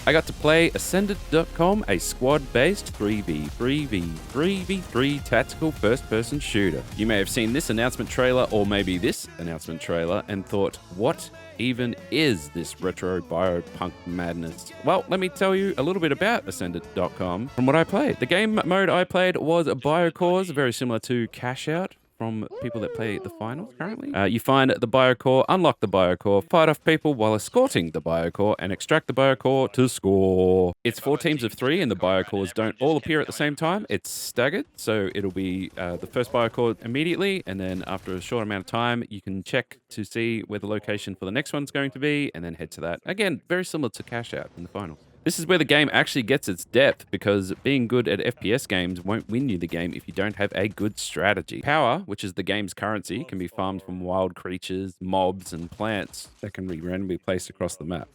I got to play Ascended.com, a squad-based 3v3v3v3 tactical first-person shooter. You may have seen this announcement trailer, or maybe this announcement trailer, and thought, what even is this retro biopunk madness? Well, let me tell you a little bit about Ascended.com from what I played. The game mode I played was a Biocores, very similar to Cash Out from people that play the finals currently. You find the Biocore, unlock the Biocore, fight off people while escorting the Biocore, and extract the Biocore to score. It's 4 teams of 3, and the Biocores don't all appear at the same time. It's staggered, so it'll be the first Biocore immediately, and then after a short amount of time, you can check to see where the location for the next one's going to be, and then head to that. Again, very similar to Cash Out in the finals. This is where the game actually gets its depth, because being good at FPS games won't win you the game if you don't have a good strategy. Power, which is the game's currency, can be farmed from wild creatures, mobs, and plants that can be randomly placed across the map,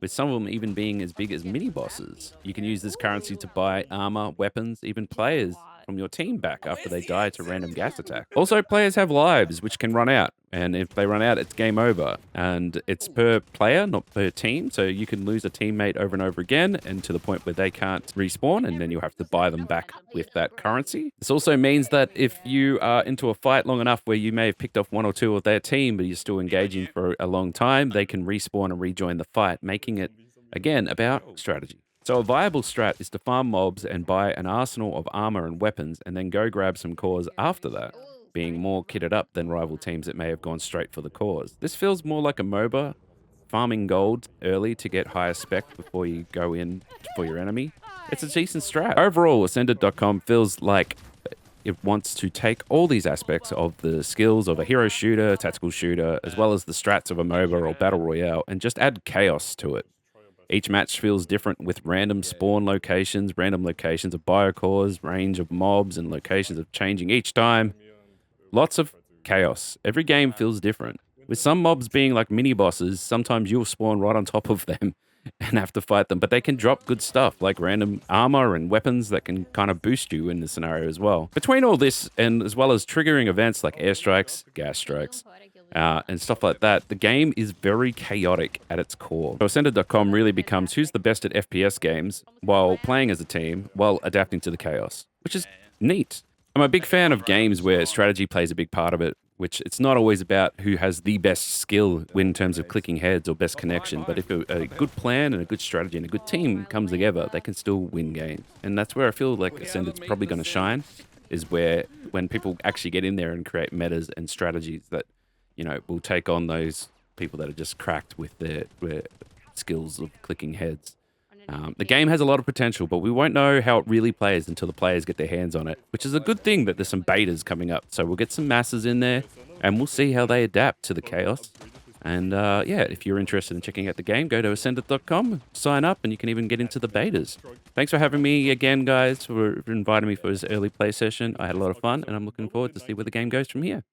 with some of them even being as big as mini-bosses. You can use this currency to buy armor, weapons, even players from your team back after they die to random gas attack. Also, players have lives, which can run out, and if they run out, it's game over. And it's per player, not per team, so you can lose a teammate over and over again, and to the point where they can't respawn, and then you'll have to buy them back with that currency. This also means that if you are into a fight long enough where you may have picked off 1 or 2 of their team, but you're still engaging for a long time, they can respawn and rejoin the fight, making it, again, about strategy. So a viable strat is to farm mobs and buy an arsenal of armor and weapons, and then go grab some cores after that, being more kitted up than rival teams that may have gone straight for the cores. This feels more like a MOBA, farming gold early to get higher spec before you go in for your enemy. It's a decent strat. Overall, Ascended.com feels like it wants to take all these aspects of the skills of a hero shooter, tactical shooter, as well as the strats of a MOBA or battle royale, and just add chaos to it. Each match feels different, with random spawn locations, random locations of biocores, range of mobs, and locations of changing each time. Lots of chaos. Every game feels different. With some mobs being like mini bosses, sometimes you'll spawn right on top of them and have to fight them, but they can drop good stuff like random armor and weapons that can kind of boost you in the scenario as well. Between all this, and as well as triggering events like airstrikes, gas strikes, and stuff like that, the game is very chaotic at its core. So Ascended.com really becomes who's the best at FPS games while playing as a team, while adapting to the chaos, which is neat. I'm a big fan of games where strategy plays a big part of it, which it's not always about who has the best skill in terms of clicking heads or best connection, but if a good plan and a good strategy and a good team comes together, they can still win games. And that's where I feel like Ascended's probably going to shine, is where when people actually get in there and create metas and strategies that, you know, will take on those people that are just cracked with their skills of clicking heads. The game has a lot of potential, but we won't know how it really plays until the players get their hands on it, which is a good thing that there's some betas coming up. So we'll get some masses in there, and we'll see how they adapt to the chaos. And yeah, if you're interested in checking out the game, go to Ascended.com, sign up, and you can even get into the betas. Thanks for having me again, guys, for inviting me for this early play session. I had a lot of fun, and I'm looking forward to see where the game goes from here.